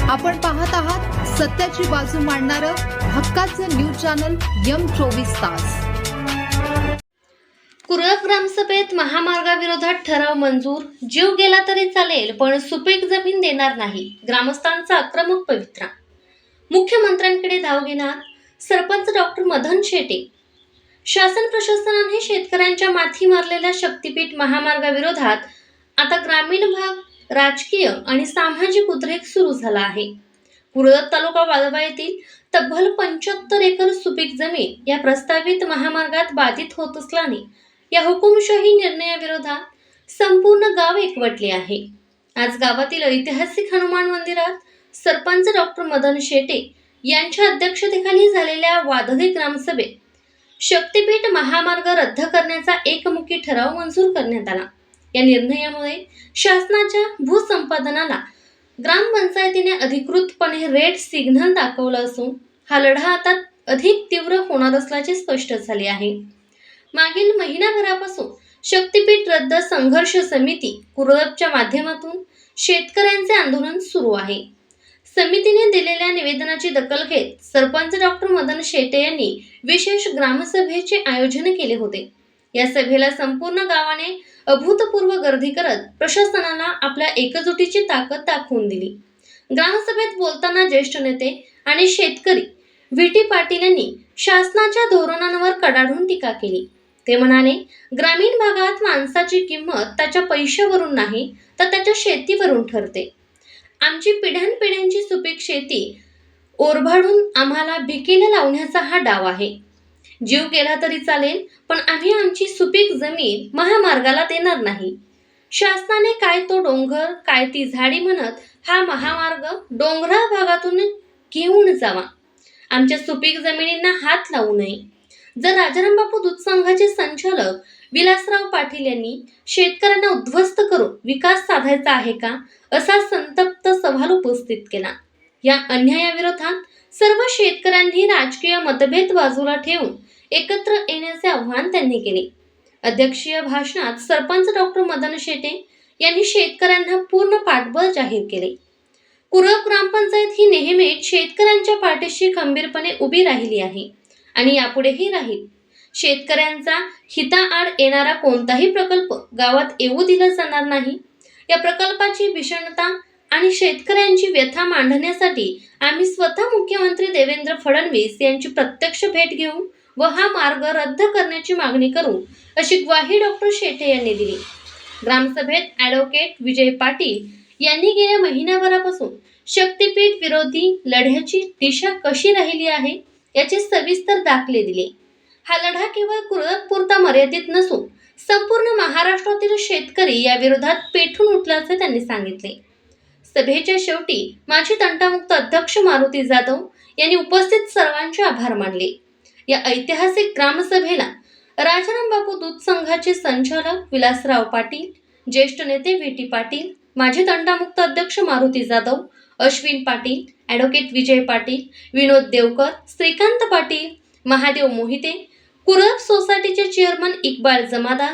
आपण पाहत आहात सत्याची बाजू मांडणारं हक्काचं न्यूज चॅनल M24 तास. कुरळप ग्रामसभेत महामार्गाविरोधात ठराव मंजूर. जीव गेला तरी चालेल पण सुपीक जमीन देणार नाही. ग्रामस्थांचा आक्रमक पवित्रा. मुख्यमंत्र्यांकडे धाव घेणार सरपंच डॉक्टर मदन शेटे. शासन प्रशासनाने शेतकऱ्यांच्या माथी मारलेल्या शक्तीपीठ महामार्गाविरोधात आता ग्रामीण भाग राजकीय आणि सामाजिक उद्रेक सुरू झाला आहे. कुरळप तालुका वाळवा येथील तब्बल 75 एकर सुपीक जमीन या प्रस्तावित महामार्गात बाधित होत असल्याने या हुकुमशाही निर्णयाविरोधात संपूर्ण गाव एकवटले आहे. आज गावातील ऐतिहासिक हनुमान मंदिरात सरपंच डॉक्टर मदन शेटे यांच्या अध्यक्षतेखाली झालेल्या वादळी ग्रामसभेत शक्तीपीठ महामार्ग रद्द करण्याचा एकमुखी ठराव मंजूर करण्यात आला. या निर्णयामुळे शासनाच्या भूसंपादनाला ग्रामपंचायतीने अधिकृतपणे रेड सिग्नल दाखवला असून हा लढा आता अधिक तीव्र होणार असल्याचे स्पष्ट झाले आहे. मागील महिनाभरापासून शक्तीपीठ रद्द संघर्ष समिती कुरळपच्या माध्यमातून शेतकऱ्यांचे आंदोलन सुरू आहे. समितीने दिलेल्या निवेदनाची दखल घेत सरपंच डॉक्टर मदन शेटे यांनी विशेष ग्रामसभेचे आयोजन केले होते. या सभेला संपूर्ण गावाने अभूतपूर्व गर्दी करत प्रशासनाला आपल्या एकजुटीची ताकद दाखवून दिली. ग्रामसभेत बोलताना ज्येष्ठ नेते आणि शेतकरी व्ही.टी. पाटील यांनी शासनाच्या धोरणांवर कडाडून टीका केली. ते म्हणाले, ग्रामीण भागात माणसाची किंमत त्याच्या पैशावरून नाही तर त्याच्या शेतीवरून ठरते. आमची पिढ्यानपिढ्यांची सुपीक शेती ओरबाडून आम्हाला भिकीला लावण्याचा हा डाव आहे. जीव गेला तरी चालेल पण आम्ही आमची सुपीक जमीन महामार्गाला देणार नाही. शासनाने काय तो डोंगर काय ती झाडी म्हणत हा महामार्ग डोंगराळ भागातून घेऊन जावा. आमच्या सुपीक जमिनींना हात लावू नये. जर राजाराम बापू दूध संघाचे संचालक विलासराव पाटील यांनी शेतकऱ्यांना उद्ध्वस्त करून विकास साधायचा आहे का असा संतप्त सवाल उपस्थित केला. या अन्यायाविरोधात सर्व शेतकऱ्यांनी राजकीय मतभेद बाजूला ठेवून एकत्र येण्याचे आवाहन त्यांनी केले. अध्यक्षीय भाषणात सरपंच डॉक्टर मदन शेटे यांनी शेतकऱ्यांना पूर्ण पाठबळ जाहीर केले. कुरळप ग्रामपंचायत ही नेहमीच शेतकऱ्यांच्या पाठीशी खंबीरपणे उभी राहिली आहे आणि यापुढेही राहील. शेतकऱ्यांचा हिताआड येणारा कोणताही प्रकल्प गावात येऊ दिला जाणार नाही. या प्रकल्पाची भीषणता आणि शेतकऱ्यांची व्यथा मांडण्यासाठी आम्ही स्वतः मुख्यमंत्री देवेंद्र फडणवीस यांची प्रत्यक्ष भेट घेऊ व हा मार्ग रद्द करण्याची मागणी करू अशी ग्वाही डॉक्टर शेटे यांनी दिली. ग्रामसभेत ॲडव्होकेट विजय पाटील यांनी गेल्या महिन्याभरापासून शक्तीपीठ विरोधी लढ्याची दिशा कशी राहिली आहे याचे सविस्तर दाखले दिले. हा लढा केवळ कुरळपपुरता मर्यादित नसून संपूर्ण महाराष्ट्रातील शेतकरी या विरोधात पेटून उठल्याचे त्यांनी सांगितले. सभेच्या शेवटी माजी तंटामुक्त अध्यक्ष मारुती जाधव यांनी उपस्थित सर्वांचे आभार मानले. या ऐतिहासिक ग्रामसभेला राजाराम बापू दूध संघाचे संचालक विलासराव पाटील, ज्येष्ठ नेते व्ही.टी. पाटील, माजी तंटामुक्त अध्यक्ष मारुती जाधव, अश्विन पाटील, ॲडव्होकेट विजय पाटील, विनोद देवकर, श्रीकांत पाटील, महादेव मोहिते, कुरळप सोसायटीचे चेअरमन इक्बाल जमादार,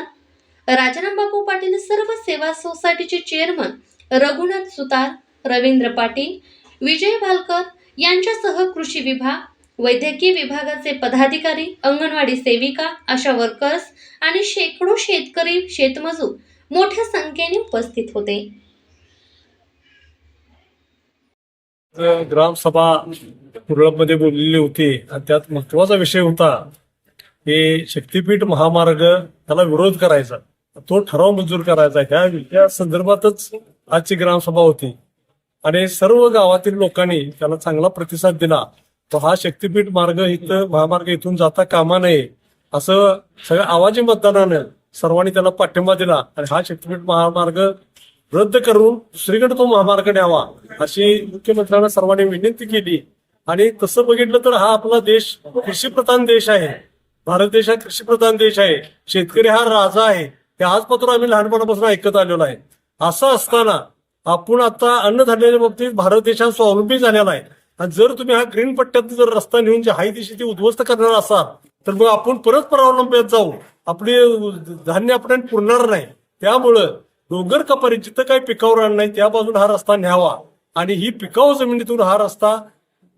राजाराम बापू पाटील सर्व सेवा सोसायटीचे चेअरमन रघुनाथ सुतार, रवींद्र पाटील, विजय भालकर यांच्यासह कृषी विभाग, वैद्यकीय विभागाचे पदाधिकारी, अंगणवाडी सेविका, आशा वर्कर्स आणि शेकडो शेतकरी शेतमजूर मोठ्या संख्येने उपस्थित होते. ग्रामसभा कुरळपमध्ये बोललेली होती आणि त्यात महत्वाचा विषय होता की शक्तीपीठ महामार्ग त्याला विरोध करायचा, तो ठराव मंजूर करायचा. ह्या संदर्भातच आजची ग्रामसभा होती आणि सर्व गावातील लोकांनी त्याला चांगला प्रतिसाद दिला. तो हा शक्तीपीठ मार्ग महामार्ग इथून जाता कामा नये असं सगळ्या आवाजी मतदानानं सर्वांनी त्याला पाठिंबा दिला आणि हा शक्तीपीठ महामार्ग रद्द करून दुसरीकडे तो महामार्ग न्यावा अशी मुख्यमंत्र्यांना सर्वांनी विनंती केली. आणि तसं बघितलं तर हा आपला देश कृषीप्रधान देश आहे. भारत देश हा कृषीप्रधान देश आहे. शेतकरी हा राजा आहे. हे आजपासून आम्ही लहानपणापासून ऐकत आलेलो आहे. असं असताना आपण आता अन्नधान्याच्या बाबतीत भारत देशात स्वावलंबी झालेला आहे आणि जर तुम्ही हा ग्रीन पट्ट्यात जर रस्ता नेऊन जे हाय दिशेची उद्ध्वस्त करणार असाल तर मग आपण परत परावलंबीत जाऊ, आपले धान्य आपण पुरणार नाही. त्यामुळं डोंगर कपारी जिथं काही पिकावर नाही त्या बाजून हा रस्ता न्यावा आणि ही पिकाऊ जमिनीतून हा रस्ता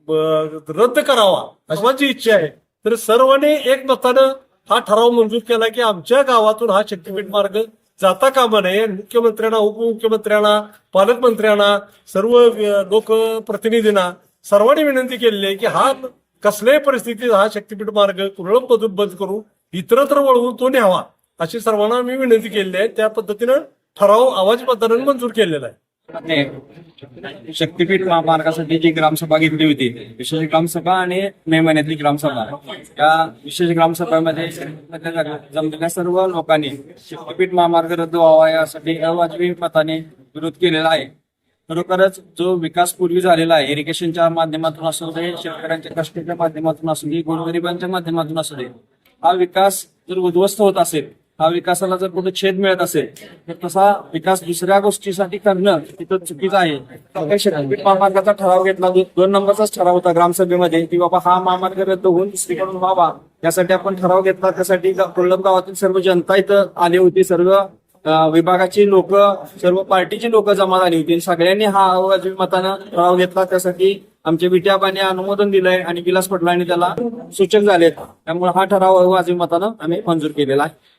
रद्द करावा अशी माझी इच्छा आहे. तर सर्वांनी एकमतानं हा ठराव मंजूर केला की आमच्या गावातून हा शक्तीपीठ मार्ग जाता कामा नये. मुख्यमंत्र्यांना, उपमुख्यमंत्र्यांना, पालकमंत्र्यांना, सर्व लोकप्रतिनिधींना सर्वांनी विनंती केलेली आहे की हा कसल्याही परिस्थितीत हा शक्तीपीठ मार्ग कुरळपमधून बंद करून इतरत्र वळवून तो न्यावा अशी सर्वांना मी विनंती केलेली आहे. त्या पद्धतीनं ठराव आवाज मतदारांनी मंजूर केलेला आहे. शक्तीपीठ महामार्गासाठी जी ग्रामसभा घेतली होती, विशेष ग्रामसभा आणि मे महिन्यातली ग्रामसभा, या विशेष ग्रामसभेमध्ये जमलेल्या सर्व लोकांनी शक्तीपीठ महामार्ग रद्द व्हावा यासाठी अवाजवी मताने विरोध केलेला आहे. खरोखरच जो विकास पूर्वी झालेला आहे, इरिगेशनच्या माध्यमातून असू दे, शेतकऱ्यांच्या कष्टाच्या माध्यमातून असू दे, गोरगरिबांच्या माध्यमातून असू दे, हा विकास जर उद्ध्वस्त होत असेल, हा विकासाला जर कुठे छेद मिळत असेल तर तसा विकास दुसऱ्या गोष्टीसाठी करणं तिथं चुकीचं आहे. शक्तीपीठ महामार्गाचा ठराव घेतला, 2 नंबरचाच ठराव होता ग्रामसभेमध्ये की बाबा हा महामार्ग रद्द होऊन दुसरीकडून व्हावा, यासाठी आपण ठराव घेतला. त्यासाठी कोल्हापूर गावातील सर्व जनता इथं आली होती, सर्व विभागाची लोक, सर्व पार्टीची लोक जमा झाली होती. सगळ्यांनी हा अवाजवी मतानं ठराव घेतला. त्यासाठी आमच्या विट्याबाने अनुमोदन दिलंय आणि विलास पटलांनी त्याला सूचक झालेत. त्यामुळे हा ठराव अवाजवी मतानं आम्ही मंजूर केलेला आहे.